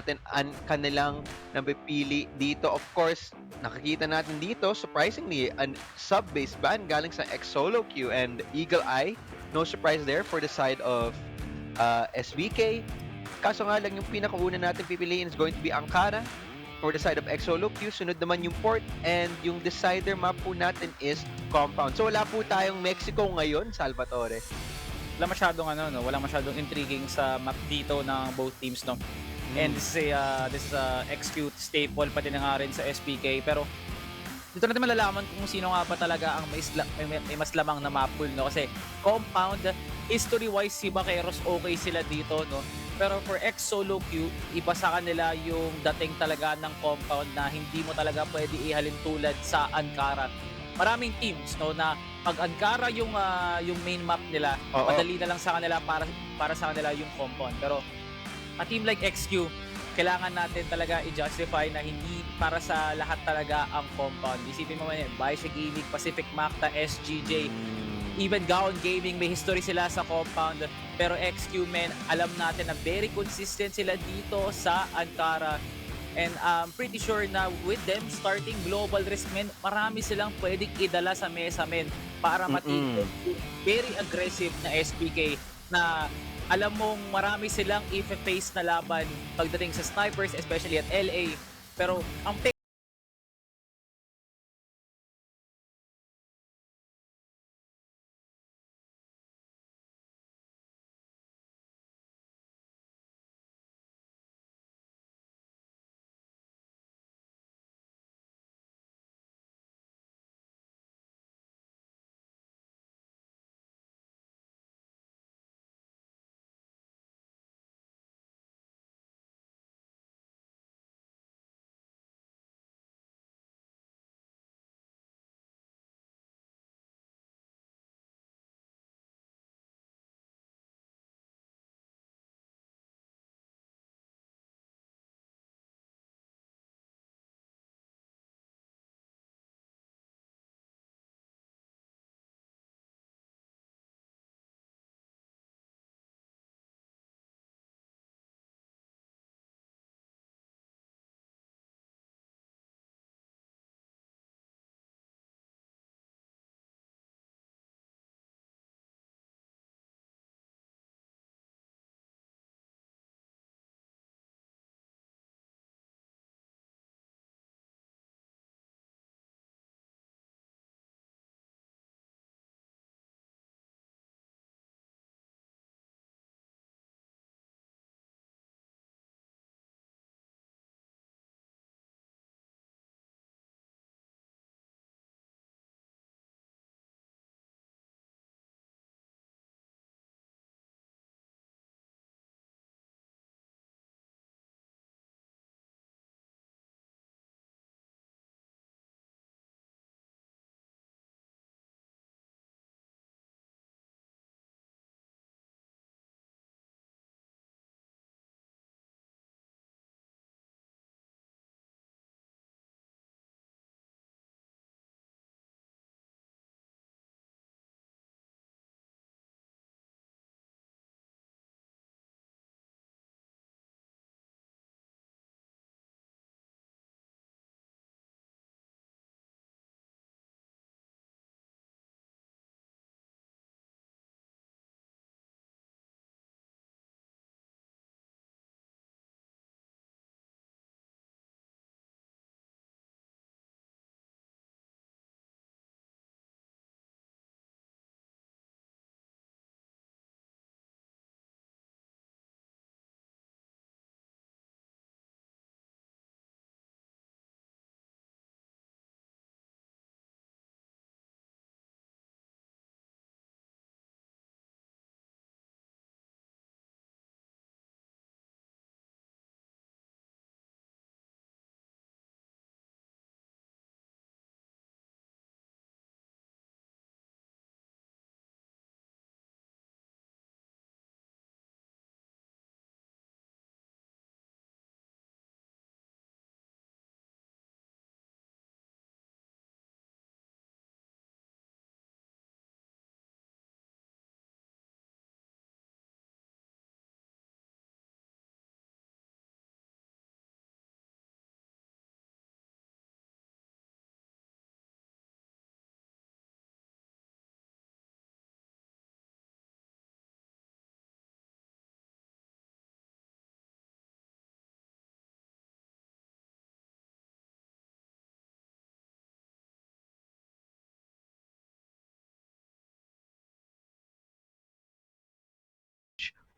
natin kanilang napipili dito. Of course, nakikita natin dito, surprisingly, an sub-based ban galing sa X Solo Q and Eagle Eye. No surprise there for the side of SBK. Kaso nga lang yung pinakauna natin pipiliin is going to be Ankara for the side of X Solo Q. Sunod naman yung port and yung decider map po natin is Compound. So wala po tayong Mexico ngayon, Salvatore. Wala masyadong intriguing sa map dito ng both teams, no. And Mm. this is a execute staple pati na nga rin sa SPK, pero dito natin malalaman kung sino nga ba talaga ang may mas lamang na map pool, no, kasi Compound, history-wise si Vaqueros okay sila dito, no, pero for X Solo Q, iba sa kanila yung dating talaga ng Compound na hindi mo talaga pwede ihalin tulad sa Ankara. Maraming teams, no, na 'pag Ankara yung main map nila, Oo. madali na lang sa kanila para sa kanila yung Compound. Pero a team like XQ, kailangan natin talaga i-justify na hindi para sa lahat talaga ang Compound. Isipin mo man yan, Baisha Gaming, Pacific Macta, SGJ, Mm. even Gaon Gaming, may history sila sa Compound. Pero XQ, men, alam natin na very consistent sila dito sa Ankara. And I'm pretty sure na with them starting Global Risk, men, marami silang pwedeng idala sa mesa, men, para matigil Mm. yung very aggressive na SPK na alam mong marami silang i-face na laban pagdating sa snipers, especially at LA. Pero ang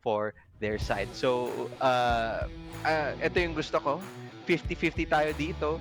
for their side. So, ito yung gusto ko. 50-50 tayo dito.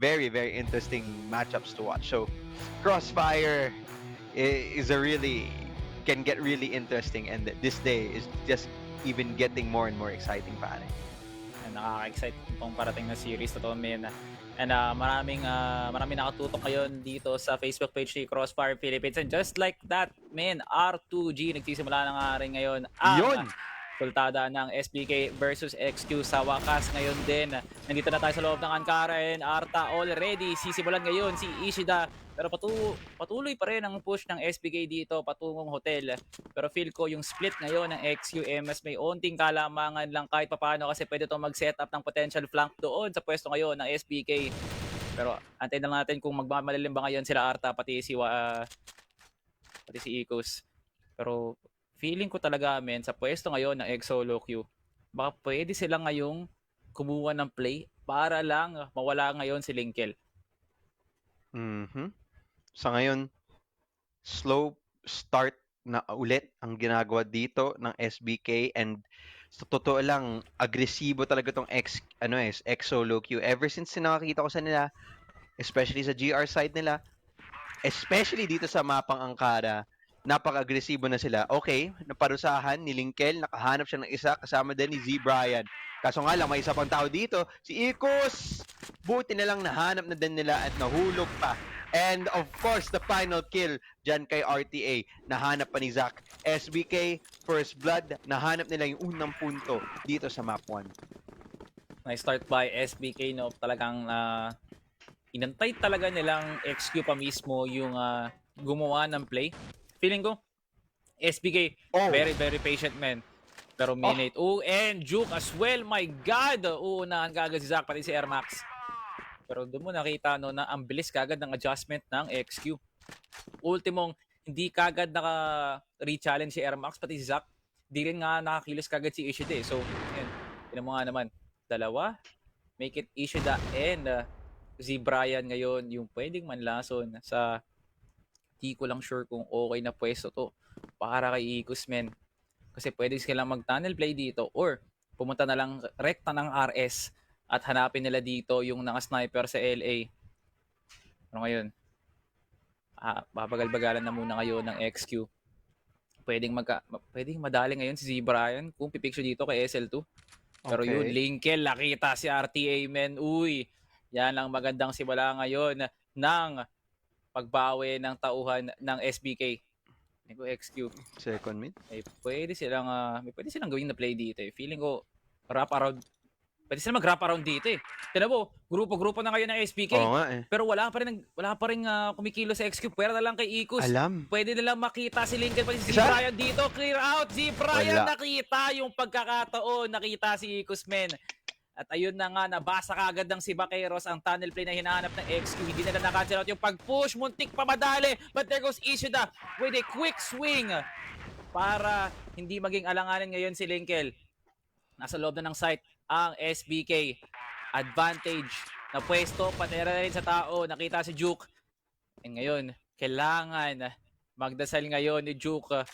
Very, very interesting matchups to watch. So, Crossfire is a really can get really interesting, and this day is just even getting more and more exciting, pare. Nakaka-excite itong parating na series, totoo men. And maraming nakatutok ngayon dito sa Facebook page ni Crossfire Philippines. And just like that, men, R2G nagsisimula na nga rin ngayon ang Yon! sultada ng SBK versus XQ sa wakas ngayon din. Nandito na tayo sa loob ng Ankara, Arta already sisimulan ngayon si Ishida, pero patuloy pa rin ang push ng SBK dito patungong hotel. Pero feel ko yung split ngayon ng XQ mas may onting kalamangan lang kahit papaano kasi pwede itong mag-set up ng potential flank doon sa pwesto ngayon ng SBK. Pero antayin na natin kung magmamalilim ba ngayon sila Arta pati si Ecos. Pero feeling ko talaga men sa pwesto ngayon ng Solo Q, baka pwede sila ngayong kumuha ng play para lang mawala ngayon si Linkel. Sa ngayon, slow start na ulit ang ginagawa dito ng SBK, and sa totoo lang agresibo talaga tong X solo queue ever since nakakita ko sa nila, especially sa GR side nila, especially dito sa mapang Angkara. Napaka-agresibo na sila. Okay, naparusahan ni Linkel, nakahanap siya ng isa, kasama din ni Z Brian. Kaso nga lang, may isa pang tao dito, si Ikos! Buti na lang nahanap na din nila at nahulog pa. And of course, the final kill dyan kay RTA. Nahanap pa ni Zack. SBK, First Blood, nahanap nila yung unang punto dito sa map 1. Nice start by SBK, no? Talagang inantay talaga nilang XQ pa mismo yung gumawa ng play. Feeling ko, SBK, Oh. very, very patient, man. Pero minute. Oh, and Juke as well. My God! Uunahan kagad si Zack, pati si Air Max. Pero doon mo nakita, no, na ang bilis kagad ng adjustment ng XQ. Ultimong, hindi kagad naka-re-challenge si Air Max, pati si Zack. Di rin nga nakakilos kagad si Ishida. So, yun. Tinan mo nga naman. Dalawa. Make it Ishida and si Brian ngayon yung pwedeng manlason sa di ko lang sure kung okay na pwesto to para kay Ikos, men. Kasi pwede silang mag-tunnel play dito or pumunta na lang rekta ng RS at hanapin nila dito yung naka-sniper sa LA. Pero ngayon, babagal-bagalan na muna ngayon ng XQ. Pwedeng madali ngayon si Z Brian kung pipicture dito kay SL2. Pero Okay. yun, Linkel, nakita si RTA, men. Uy, yan ang magandang simula ngayon ng pagbawi ng tauhan ng SBK. Ko XQ. Second mid. Pwede silang gawin na play dito eh. Feeling ko wrap around. Pwede silang mag-wrap around dito eh. Tignan mo, grupo-grupo na ngayon ng SBK. Oo nga eh. Pero wala pa rin kumikilo sa XQ. Pwera na lang kay Ikos. Alam. Pwede nilang makita si Lincoln pati si Isa? Brian dito. Clear out. Si Brian Wala. nakita yung pagkakataon. Nakita si Ikos, men. At ayun na nga, nabasa kagad ng si Vaqueros ang tunnel play na hinahanap ng XQ. Hindi na na-cancel out yung pag-push. Muntik pa madali. But there goes Ishida with a quick swing para hindi maging alanganin ngayon si Linkel. Nasa loob na ng site ang SBK. Advantage na pwesto, patera na rin sa tao. Nakita si Juke. And ngayon, kailangan magdasal ngayon ni Juke.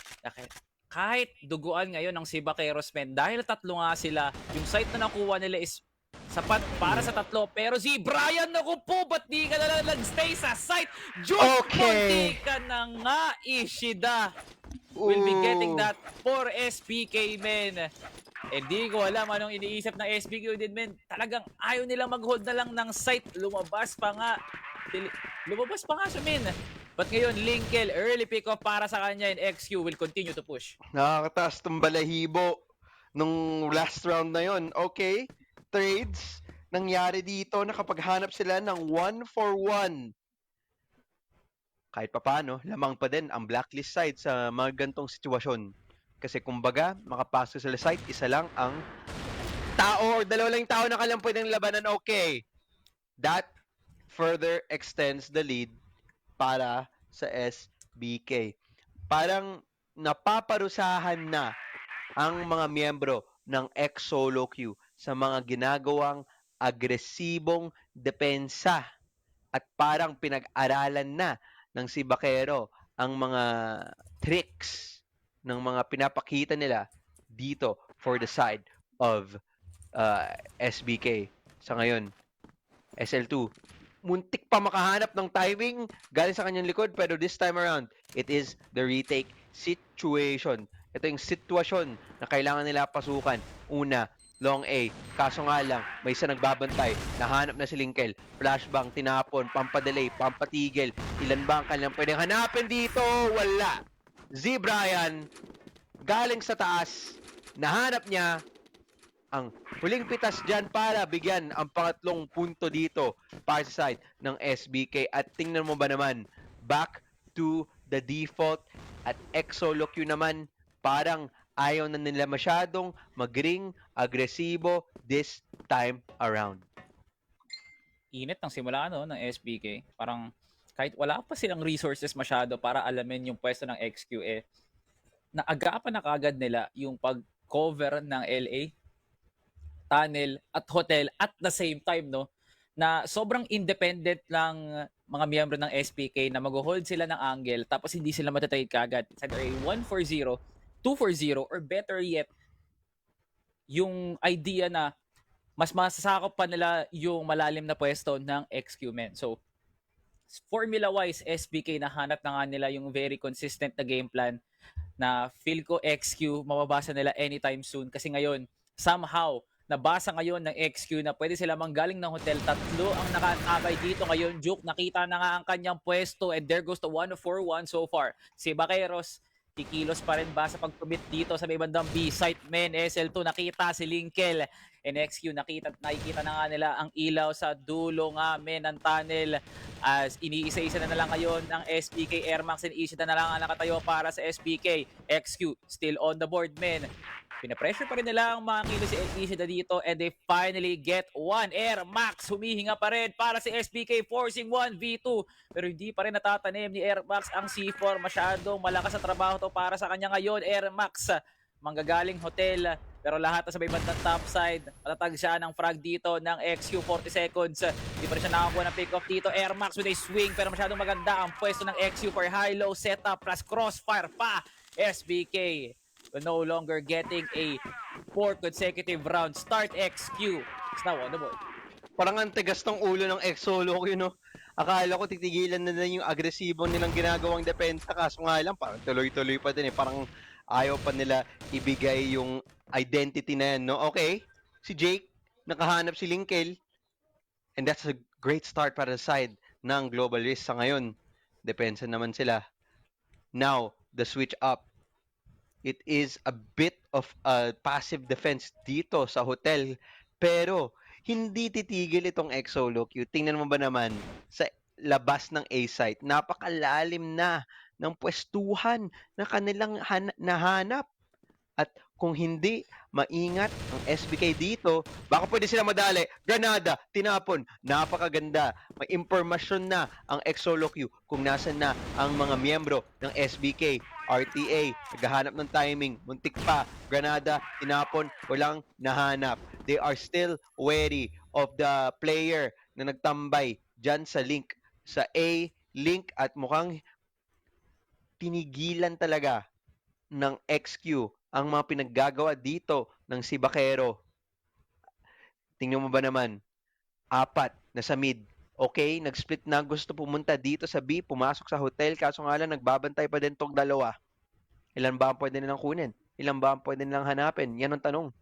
Kahit duguan ngayon ng si Vaqueros, men, dahil tatlo nga sila, yung site na nakuha nila is sapat para sa tatlo. Pero si Brian, naku po, ba't di ka na nag-stay sa site? Juke, Okay. munti ka na nga, Ishida. Will be getting that for SPK, men. Di ko alam anong iniisip ng SPK din, men. Talagang ayaw nilang mag-hold na lang ng site. Lumabas pa nga siya, men. But ngayon, Linkel, early pick-off para sa kanya, and XQ will continue to push. Nakakataas tong balahibo nung last round na yon. Okay, trades nangyari dito, nakapaghanap sila ng 1-for-1. Kahit papano, lamang pa din ang blacklist side sa mga gantong sitwasyon. Kasi kumbaga, makapasok sila site, isa lang ang tao or dalawa lang yung tao na kailang pwedeng labanan. Okay, that further extends the lead para sa SBK. Parang napaparusahan na ang mga miyembro ng X-Solo Q sa mga ginagawang agresibong depensa at parang pinag-aralan na ng si Vaquero ang mga tricks ng mga pinapakita nila dito for the side of SBK. Sa ngayon, SL2 muntik pa makahanap ng timing galing sa kanyang likod, pero this time around, it is the retake situation. Ito yung sitwasyon na kailangan nila pasukan. Una, long A. Kaso nga lang, may isa nagbabantay. Nahanap na si Linkel. Flashbang, tinapon, pampadelay, pampatigil. Ilan ba ang kanilang pwedeng hanapin dito? Wala. Z Brian, galing sa taas, nahanap niya ang huling pitas dyan para bigyan ang pangatlong punto dito para sa side ng SBK. At tingnan mo ba naman, back to the default at X-Solo Q naman, parang ayaw na nila masyadong mag-ring agresibo this time around. Init ng simula ng SBK. Parang kahit wala pa silang resources masyado para alamin yung pwesto ng XQ, naagapan na kagad nila yung pag-cover ng LA, tunnel at hotel at the same time, no, na sobrang independent lang mga miyembro ng SPK na mag-hold sila ng angle tapos hindi sila matatrade kagad. It's either a 1-4-0, 2-4-0, or better yet, yung idea na mas masasakop pa nila yung malalim na pwesto ng XQ men. So, formula-wise, SPK nahanap na nga nila yung very consistent na game plan na feel ko XQ mababasa nila anytime soon kasi ngayon, somehow, nabasa ngayon ng XQ na pwede sila manggaling ng hotel. Tatlo ang nakatambay dito ngayon. Juke, nakita na nga ang kanyang pwesto and there goes the 1-4-1 so far. Si Baqueros, kikilos pa rin ba sa pag-commit dito sa may bandang B site men SL2 nakita si Linkel and XQ nakikita na nga nila ang ilaw sa dulo nga men ng tunnel as iniisa-isa na lang ngayon ng SPK. Airmax and Ishida na lang ang nakatayo para sa SPK. XQ still on the board men. Pinapressure pa rin nila ang mga kilo si Ishida dito and they finally get one. Air Max humihinga pa rin para si SPK forcing 1v2 pero hindi pa rin natatanim ni Air Max ang C4. Masyadong malakas sa trabaho to para sa kanya ngayon. Air Max manggagaling hotel pero lahat na sa may bandang top side. Matatag siya ng frag dito ng XQ 40 seconds. Hindi pa rin siya nakakuha ng pick off dito. Air Max with a swing pero masyadong maganda ang pwesto ng XQ for high-low setup plus crossfire pa. SBK no longer getting a 4 consecutive round start. XQ is now on the board. Parang ang tigas ng ulo ng ex-solo ko yun, no? Akala ko titigilan na yung agresibo nilang ginagawang depensa kaso nga lang parang tuloy-tuloy pa din eh. Parang ayaw pa nila ibigay yung identity na yan, no? Okay, si Jake, nakahanap si Linkel and that's a great start para sa side ng Global Risk sa ngayon. Depensa naman sila. Now, the switch up. It is a bit of a passive defense dito sa hotel. Pero, hindi titigil itong ex-solo queue. Tingnan mo ba naman sa labas ng A-site, napakalalim na ng pwestuhan na kanilang nahanap. At kung hindi maingat ang SBK dito, baka pwede sila madali. Granada, tinapon, napakaganda. May impormasyon na ang ex-solo queue kung nasan na ang mga miyembro ng SBK. RTA, naghahanap ng timing, muntik pa. Granada, tinapon, walang nahanap. They are still wary of the player na nagtambay dyan sa link, sa A link at mukhang tinigilan talaga ng XQ ang mga pinaggagawa dito ng si Baquero. Tingnan mo ba naman, 4 na sa mid. Okay, nag-split na, gusto pumunta dito sa B, pumasok sa hotel, kaso nga lang nagbabantay pa din tong dalawa. Ilan ba ang pwede nilang kunin? Ilan ba ang pwede nilang hanapin? Yan ang tanong.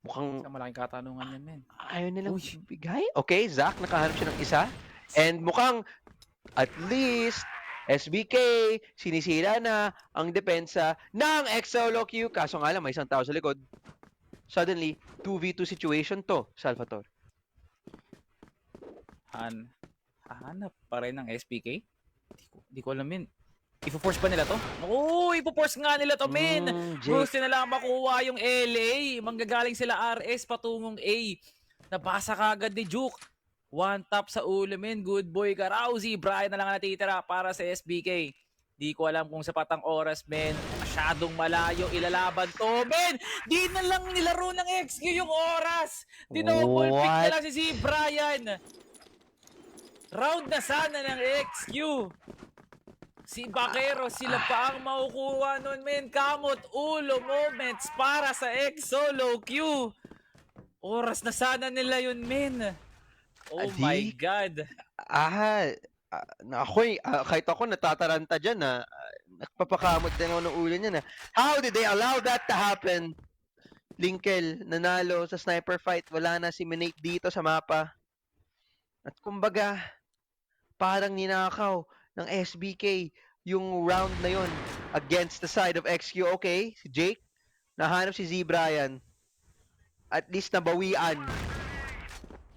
Mukhang Sa malaking katanungan yan men. ayaw nilang bigay. Okay, Zach, nakahanap siya ng isa. And mukhang at least SBK, sinisira na ang depensa ng ex-solo queue. Kaso nga lang, may isang tao sa likod. Suddenly, 2v2 situation to, Salvatore. Hanap pa rin ng SPK? Di ko alam men. Ipo-force ba nila to? Oo, ipo-force nga nila to men. Gusto na lang makuha yung LA. Manggagaling sila RS patungong A. Nabasa kagad ni Juke. One tap sa ulo men. Good boy Carousi. Brian na lang natitira para sa SBK. Di ko alam kung sapat ang oras men. Masyadong malayo ilalaban to men. Di na lang nilaro ng XQ yung oras. Dinoble pick na lang si Brian. Round na sana ng XQ. Si Baquero, sila pa ang makukuha nun, men. Kamot, ulo, moments para sa ex-solo queue. Oras na sana nila yun, men. Oh my God. Kahit ako natataranta dyan na nagpapakamot din ako ng ulo niya na how did they allow that to happen? Linkel, nanalo sa sniper fight. Wala na si Minate dito sa mapa. At kumbaga, parang ninakaw ng SBK yung round na yon against the side of XQ. Okay, si Jake, nahanap si Z Brian. At least nabawian.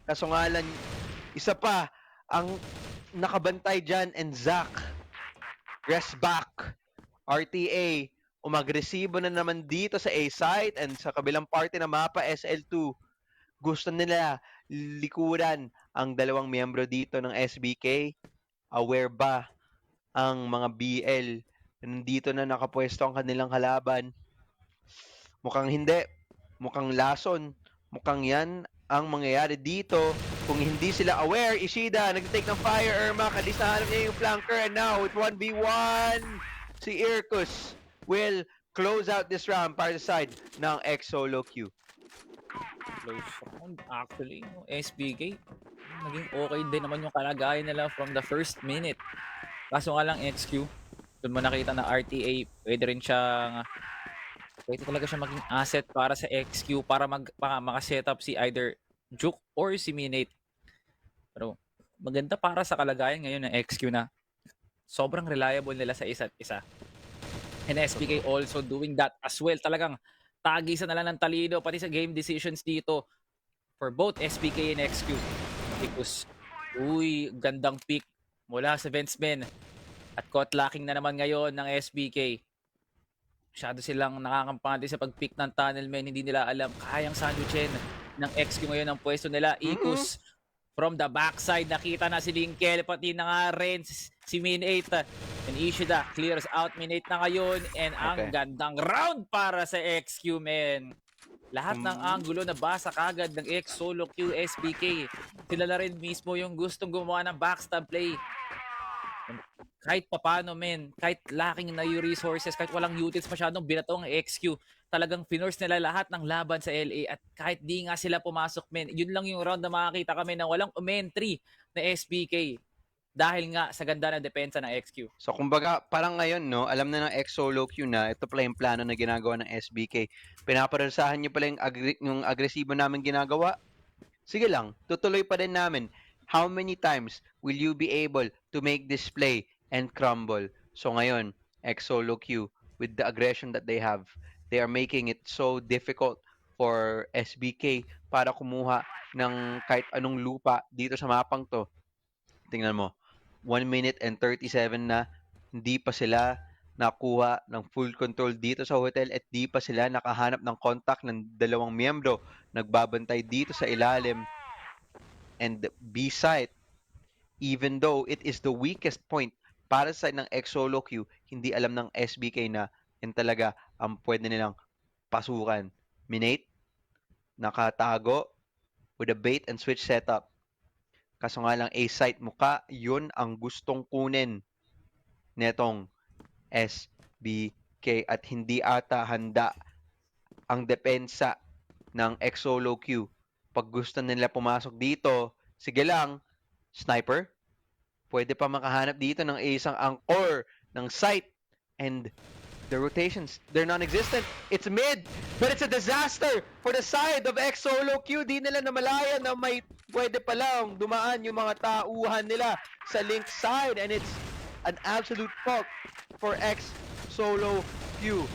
Kaso nga lang, isa pa ang nakabantay dyan and Zach. Rest back. RTA, umagresibo na naman dito sa A-site and sa kabilang party na mapa SL2. Gusto nila likuran ang dalawang miyembro dito ng SBK. Aware ba ang mga BL na nandito na nakapwesto ang kanilang kalaban? Mukhang hindi. Mukhang lason. Mukhang yan ang mangyayari dito kung hindi sila aware, Ishida nag-take ng fire, Ermac, at least nahanap niya yung flanker, and now with 1v1, si Irkus will close out this round para sa side ng X-Solo Q. Close round. Actually, yung SBK, naging okay din naman yung kalagayan nila from the first minute. Kaso nga lang XQ, doon mo nakita na RTA, pwede talaga siya maging asset para sa XQ para makasetup si either Juke or si Minate. Pero maganda para sa kalagayan ngayon ng XQ na sobrang reliable nila sa isa't isa. And SBK also doing that as well. Talagang tagisan na lang ng talino pati sa game decisions dito for both SBK and XQ. Because, gandang pick mula sa Ventsmen. At caught lacking na naman ngayon ng SBK. Masyado silang nakakampante sa pag-pick ng tunnel men. Hindi nila alam kayang sandwichin ng XQ ngayon ang pwesto nila. Ikus from the backside. Nakita na si Linkel. Pati na nga rin si Min8. And Ishida clears out Min8 na ngayon. And ang gandang round para sa XQ men. Lahat ng angulo nabasa kagad ng X-Solo Q SBK. Sila na rin mismo yung gustong gumawa ng backstab play. Kahit papano men, kahit lacking na yung resources, kahit walang utils masyadong binato ang XQ, talagang finurse nila lahat ng laban sa LA at kahit di nga sila pumasok men, yun lang yung round na makakita kami na walang umentry na SBK dahil nga sa ganda ng depensa ng XQ. So kumbaga parang ngayon no, alam na ng X-Solo Q na ito pala yung plano na ginagawa ng SBK. Pinaparusahan niyo pala yung agresibo namin ginagawa. Sige lang, tutuloy pa din namin. How many times will you be able to make this play and crumble? So ngayon, X-Solo Q, with the aggression that they have, they are making it so difficult for SBK para kumuha ng kahit anong lupa dito sa mapang to. Tingnan mo, 1 minute and 37 na, hindi pa sila nakuha ng full control dito sa hotel at di pa sila nakahanap ng contact ng dalawang miyembro nagbabantay dito sa ilalim. And B site, even though it is the weakest point para sa ng X-Solo Q, hindi alam ng SBK na yan talaga ang pwede nilang pasukan. Min8, nakatago with a bait and switch setup. Kaso nga lang A site, mukha yun ang gustong kunin netong SBK at hindi ata handa ang depensa ng X-Solo Q. Pag gusto nila pumasok dito, sige lang, sniper, pwede pa makahanap dito ng isang anchor ng site. And the rotations, they're non-existent. It's mid, but it's a disaster for the side of X-Solo Q. Di nila namalayan na may pwede pa lang dumaan yung mga tauhan nila sa link side. And it's an absolute fuck for X-Solo Q.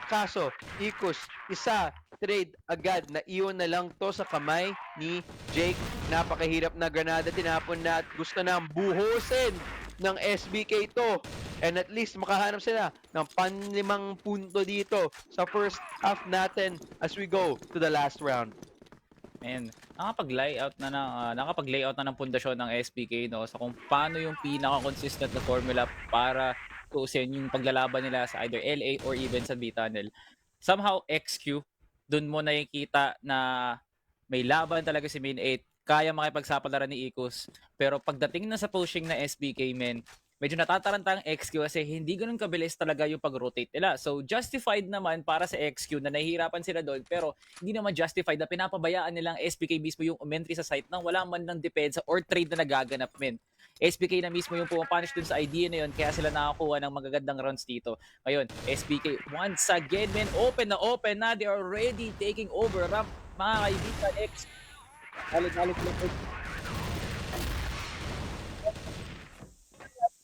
Kaso, Ikus, isa, trade agad, naiwan na lang to sa kamay ni Jake. Napakahirap na granada, tinapon na at gusto na buhusin ng SBK to. And at least makahanap sila ng 5 punto dito sa first half natin as we go to the last round. And nakapag-layout na ng pundasyon ng SBK no sa kung paano yung pinaka-consistent na formula para tuusin yung paglalaban nila sa either LA or even sa B-Tunnel. Somehow XQ, dun mo nakikita na may laban talaga si Min8, kaya makipagsapalaran ni Ikus. Pero pagdating na sa pushing na SBK men, medyo natataranta ang XQ kasi hindi ganun kabilis talaga yung pag-rotate nila. So justified naman para sa XQ na nahihirapan sila doon, pero hindi naman justified na pinapabayaan nilang SBK mismo yung umentry sa site nang wala man ng depensa or trade na nagaganap men. SBK na mismo yung pumapunish dun sa idea na yun, kaya sila nakakuha ng magagandang rounds dito. Ngayon, SBK once again men, open na, they are already taking over ramp, mga kaibigan. X halit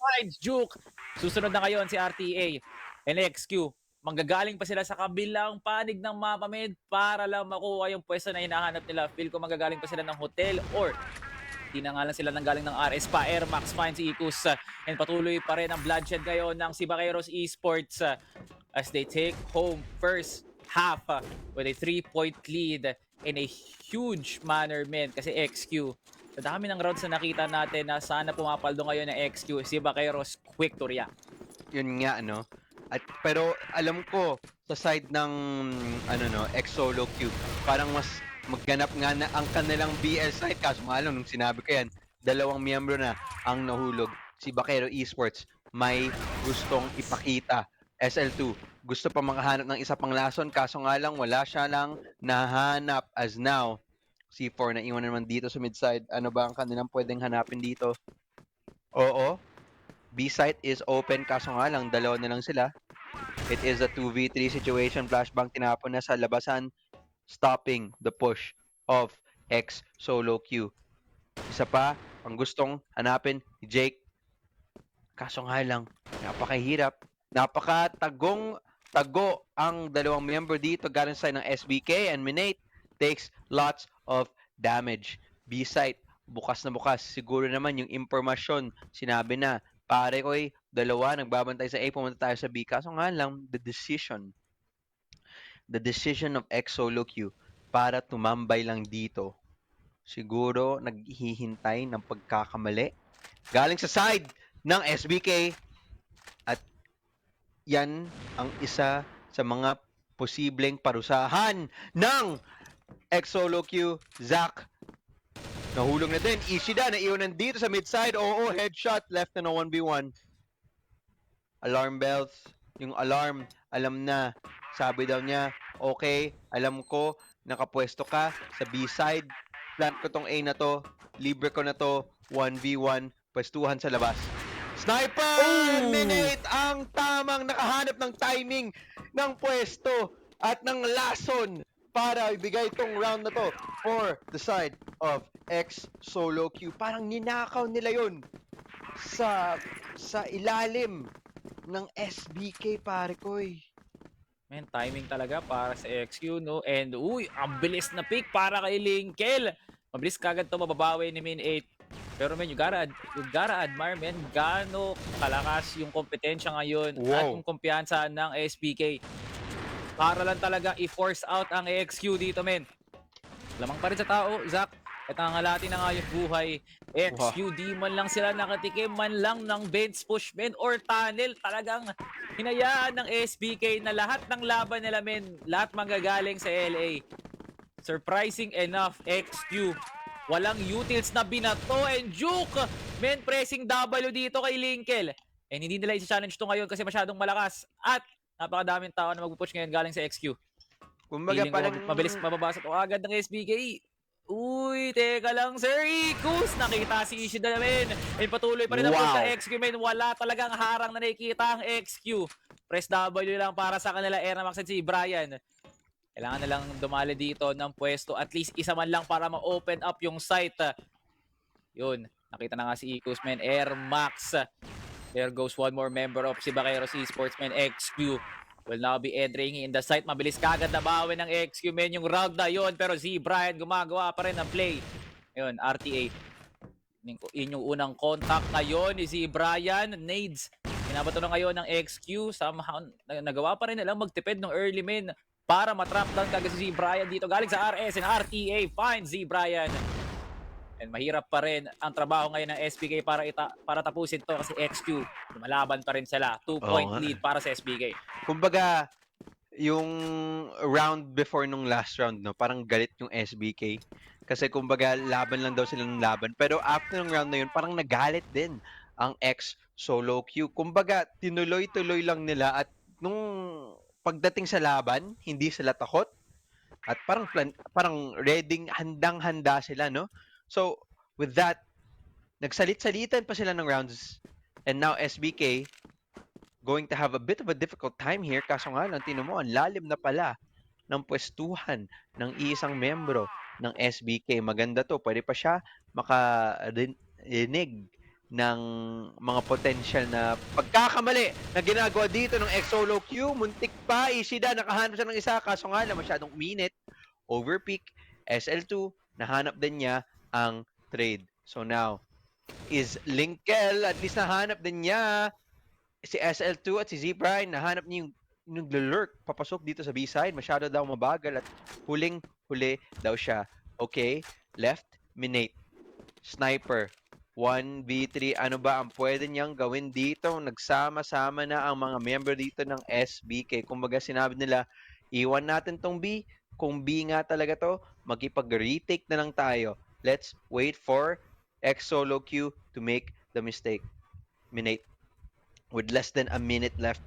finds Juke. Susunod na ngayon si RTA and XQ. Manggagaling pa sila sa kabilang panig ng mapa med para lang makuha yung pwesto na hinahanap nila. Feel ko manggagaling pa sila ng hotel or di na nga lang sila nanggaling ng RS pa. Air Max finds Ikus and patuloy pa rin ang bloodshed ngayon ng Sibaqueros Esports as they take home first half with a 3-point lead in a huge manner men kasi XQ. Sa dami ng rounds na nakita natin na sana pumapaldo ngayon ng XQ, Sibaqueros quick to react. Yun nga, no? Pero alam ko, sa side ng X-Solo Q, parang mas magganap nga na ang kanilang BL site. Kaso nga lang, nung sinabi ko yan, 2 miyembro na ang nahulog. Si Bakero Esports may gustong ipakita. SL2, gusto pa makahanap ng isa pang lason. Kaso nga lang, wala siya lang nahanap as now. C4 na iwan naman dito sa mid-side. Ano ba ang kanilang pwedeng hanapin dito? Oo. B-site is open. Kaso nga lang, 2 na lang sila. It is a 2v3 situation. Flashbang tinapon na sa labasan, stopping the push of X Solo Q. Isa pa, ang gustong hanapin ni Jake. Kaso nga lang, napakahirap. Napakatagong-tago ang 2 member dito galing sa ng SBK, and Minate takes lots of damage. B-site, bukas na bukas. Siguro naman yung impormasyon, sinabi na, pare ko'y 2, nagbabantay sa A, pumunta tayo sa B. Kaso nga lang, the decision of X Solo Q para tumambay lang dito. Siguro naghihintay ng pagkakamali galing sa side ng SBK, at yan ang isa sa mga posibleng parusahan ng X Solo Q. Zach, nahulog na din. Ishida, naiwanan dito sa mid-side. Oo, headshot. Left na 1v1. Alarm bells. Yung alarm, alam na. Sabi daw niya, okay, alam ko, nakapwesto ka sa B-side. Plant ko tong A na to. Libre ko na to. 1v1. Pwestuhan sa labas. Sniper! Oh! Minate ang tamang nakahanap ng timing ng pwesto at ng lason para ibigay itong round na to for the side of X Solo Q. Parang ninakaw nila yun sa ilalim ng SBK, pare koy. Man, timing talaga para sa XQ, no? And, uy, ang bilis na pick para kay Linkel. Mabilis kagad to mababawi ni Min 8. Pero man, you gotta admire, man, gaano kalakas yung kompetensya ngayon at Wow. yung kumpiyansa ng SBK. Para lang talaga i-force out ang XQ dito, men. Lamang pa rin sa tao, Zach. At nangalati na nga yung buhay. XQ, di man lang sila nakatikim man lang ng bench push, men, or tunnel. Talagang hinayaan ng SBK na lahat ng laban nila, men, lahat manggagaling sa LA. Surprising enough, XQ. Walang utils na binato, and Juke, men, pressing W dito kay Linkel. And hindi nila i-challenge to ngayon kasi masyadong malakas. At napakadaming tao na mag-push ngayon galing sa XQ. Kumbaga Feeling ko parang mabilis mababasa to agad ng SBK. Uy, teka lang, Sir Ikus. Nakita si Ishida namin. And patuloy pa rin ang push Wow. ng XQ, men. Wala talagang harang na nakikita ang XQ. Press W lang para sa kanila, Eramax at si Brian. Kailangan na lang dumali dito ng pwesto. At least isa man lang para ma-open up yung site. Yun, nakita na nga si Ikus, men. Air Max. There goes one more member of si Baqueros Esports, men. XQ will now be entering in the site. Mabilis kagad na bawi ng XQ, men, yung round na yun. Pero si Brian gumagawa pa rin ng play. Yun, RTA. Yun yung unang contact ngayon ni si Brian. Nades. Pinabato na ngayon ng XQ. Somehow, nagawa pa rin nilang magtipid ng early, men, para matrap down kagad si Brian dito. Galing sa RS and RTA finds si Brian. And mahirap pa rin ang trabaho ngayon ng SBK para tapusin to kasi XQ. Lumalaban pa rin sila. 2-point nga. lead para sa SBK. Kumbaga, yung round before nung last round, no, parang galit yung SBK. Kasi kumbaga, laban lang daw silang laban. Pero after ng round na yun, parang nagalit din ang X Solo Q. Kumbaga, tinuloy-tuloy lang nila at nung pagdating sa laban, hindi sila takot. At parang ready, handang-handa sila, no? So, with that, nagsalit-salitan pa sila ng rounds. And now, SBK, going to have a bit of a difficult time here. Kaso nga lang, tinan mo, ang lalim na pala ng pwestuhan ng isang membro ng SBK. Maganda to. Pwede pa siya makarinig ng mga potential na pagkakamali na ginagawa dito ng X Solo Q. Muntik pa, Ishida, nakahanap siya ng isa. Kaso nga lang, masyadong uminit. Overpeak, SL2, nahanap din niya ang trade. So now, is Linkel, at least nahanap din niya si SL2 at si Z-Brian, nahanap niya yung naglalurk papasok dito sa B-side. Masyado daw mabagal at huling-huli daw siya. Okay, left, Minate. Sniper, 1v3. Ano ba ang pwede niyang gawin dito? Nagsama-sama na ang mga member dito ng SBK. Kumbaga sinabi nila, iwan natin tong B. kung B nga talaga to, makipag-retake na lang tayo. Let's wait for X solo Q to make the mistake. Minate. With less than a minute left.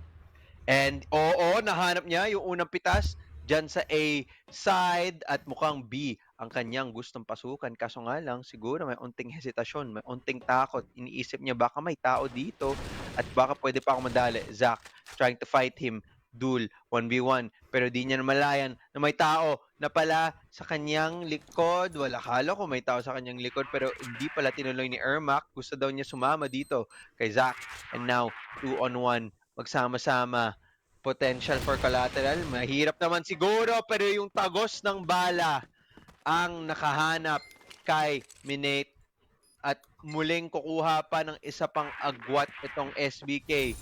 And oo, nahanap niya yung unang pitas dyan sa A side at mukhang B ang kanyang gustong pasukan. Kaso nga lang, siguro may unting hesitasyon, may unting takot. Iniisip niya baka may tao dito at baka pwede pa ako madali. Zach trying to fight him. Duel, 1v1. Pero di niya namalayan na may tao na pala sa kanyang likod. Wala, akala ko may tao sa kanyang likod pero hindi pala tinuloy ni Ermac. Gusto daw niya sumama dito kay Zach. And now, 2-on-1 magsama-sama. Potential for collateral. Mahirap naman siguro, pero yung tagos ng bala ang nakahanap kay Minate at muling kukuha pa ng isa pang agwat itong SBK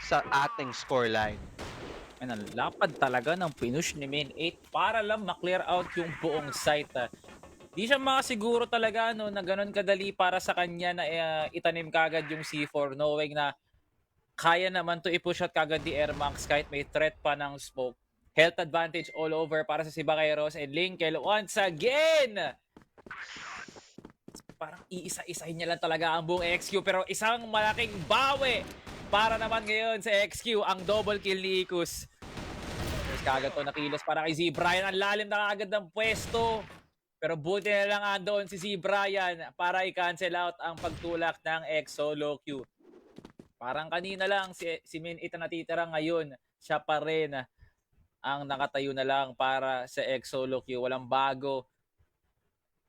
sa ating scoreline. Ang lapad talaga ng pinush ni Min 8 para lang ma-clear out yung buong site. Di siya makasiguro talaga no, na ganun kadali para sa kanya na itanim kagad yung C4 knowing na kaya naman to i-push out kagad di Airmax kahit may threat pa ng smoke. Health advantage all over para sa Sibaqueros and Linkel once again! Parang iisa-isahin niya lang talaga ang buong XQ pero isang malaking bawi para naman ngayon sa XQ ang double kill ni Ikus. Mas kagad to nakilos para kay Z Brian. Ang lalim na kagad ng pwesto. Pero buti na lang andoon si Z Brian para i-cancel out ang pagtulak ng X solo Q. Parang kanina lang si Min 8 na natitira ngayon. Siya pa rin ang nakatayo na lang para sa X solo Q. Walang bago.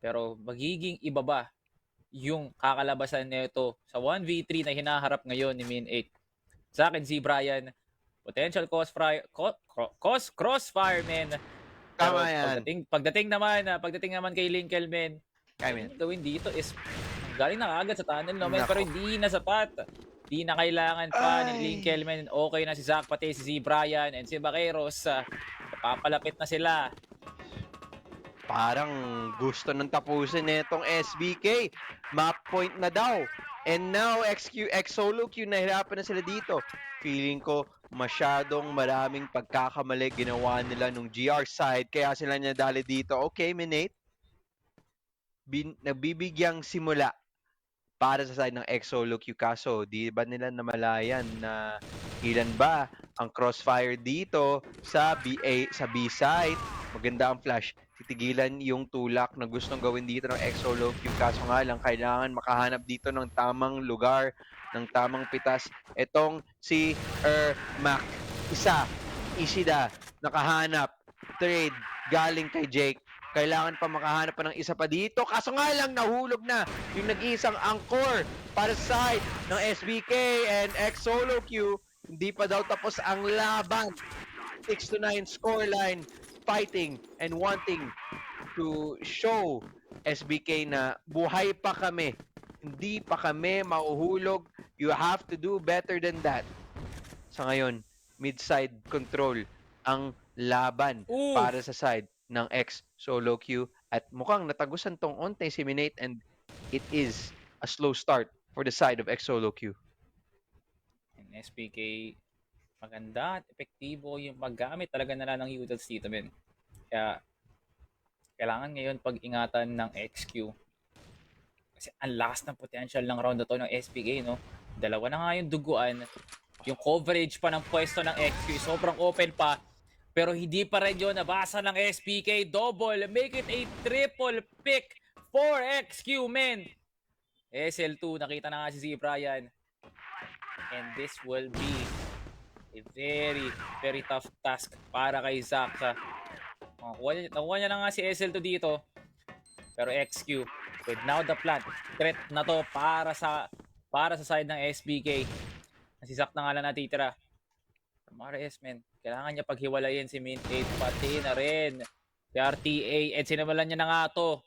Pero magiging iba ba yung kakalabasan nito sa 1v3 na hinaharap ngayon ni Min 8? Sa akin, Z Brian, potential crossfireman. Tama yan. Pagdating naman kay Linkelman, gawin dito is galing na agad sa tunnel no, pero hindi na sapat. Di na kailangan pa ni Linkelman. Okay na si Zach, pati si Z Brian and si Sibaqueros. Papalapit na sila. Parang gusto nang tapusin nitong SBK. Map point na daw. And now, X solo Q, nahirapan na sila dito. Feeling ko, masyadong maraming pagkakamali ginawa nila nung GR side. Kaya sila nadali dito. Okay, Minate. Nabibigyang simula para sa side ng X solo Q. Kaso, di ba nila namalayan na ilan ba ang crossfire dito sa B side? Maganda ang flash. Titigilan yung tulak na gustong gawin dito ng X solo Q. Kaso nga lang, kailangan makahanap dito ng tamang lugar, ng tamang pitas. Etong si Ermac. Isa, Ishida, nakahanap. Trade, galing kay Jake. Kailangan pa makahanap pa ng isa pa dito. Kaso nga lang, nahulog na yung nag-iisang anchor para sa side ng SBK and X solo Q. Hindi pa daw tapos ang laban. 6-9 scoreline, fighting and wanting to show SBK na buhay pa kami. Hindi pa kami mauhulog. You have to do better than that. Sa ngayon, mid-side control ang laban para sa side ng X solo Q at mukhang natagusan tong onte si Minate and it is a slow start for the side of X solo Q. And SPK, maganda at epektibo yung paggamit talaga nila ng utils dito, men. Kaya kailangan ngayon pag-ingatan ng XQ. Kasi ang lakas ng potential ng round na to ng SPK, no? Dalawa na nga yung duguan. Yung coverage pa ng pwesto ng XQ, sobrang open pa. Pero hindi pa rin yun nabasa ng SPK. Double, make it a triple pick for XQ, men. SL2, nakita na nga si Z Brian. And this will be a very, very tough task para kay Zach. Nakuha niya na nga si SL2 dito. Pero XQ, with now the plant, threat na to para sa side ng SBK. Si Zach na nga lang natitira. Mares, men, kailangan niya paghiwalayin si Min 8, pati na rin si RTA, at sinimulan niya na nga to.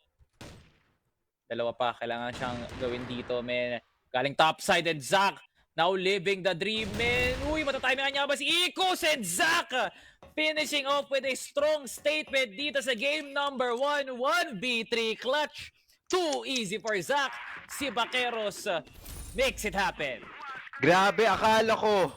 Dalawa pa, kailangan siyang gawin dito, men. Galing topside, and Zach now living the dream, men. Uy, matatimingan niya ba si Ikus, and Zach finishing off with a strong statement dito sa game number 1, 1v3 clutch. Too easy for Zach. Sibaqueros makes it happen. Grabe, akala ko